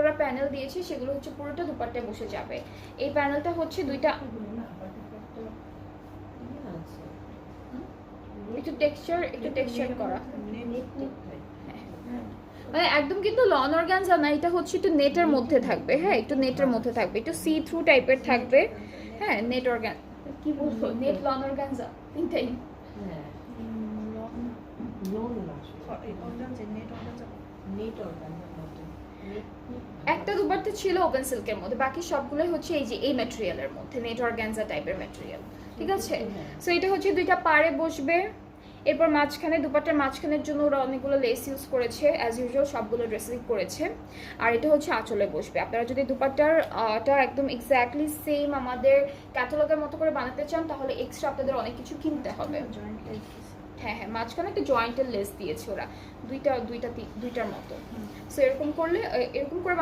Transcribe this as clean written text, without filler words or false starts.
ওরা প্যানেল দিয়েছে সেগুলো হচ্ছে পুরোটা দুপাট্টায় বসে যাবে। এই প্যানেলটা হচ্ছে দুইটা একটু টেক্সচার করা, মানে একদম কিন্তু লন অর্গানজা না, এটা হচ্ছে একটু নেটের মধ্যে থাকবে। হ্যাঁ, একটু নেটের মধ্যে থাকবে, একটু সি থ্রু টাইপের থাকবে। হ্যাঁ, নেট অর্গান কি বলবো, নেট লন অর্গানজা তিনটাই। একটা দুপাট্টা ছিল ওপেন সিল্কের মধ্যে, বাকি সবগুলোই হচ্ছে এই যে এই ম্যাটেরিয়ালের মধ্যে, নেট অর্গানজা টাইপের ম্যাটেরিয়াল। ঠিক আছে, সো এটা হচ্ছে দুইটা পাড়ে বসবে। এরপর মাঝখানে দুপাট্টার মাঝখানের জন্য ওরা অনেকগুলো লেস ইউজ করেছে, অ্যাজ ইউজুয়াল সবগুলো ড্রেসিং করেছে। আর এটা হচ্ছে আঁচলে বসবে। আপনারা যদি দুপাট্টারটা একদম এক্স্যাক্টলি সেম আমাদের ক্যাটালগের মতো করে বানাতে চান তাহলে এক্সট্রা আপনাদের অনেক কিছু কিনতে হবে। হ্যাঁ হ্যাঁ, মাঝখানে একটা জয়েন্টের লেস দিয়েছে ওরা, দুইটার মতো। সো এরকম করে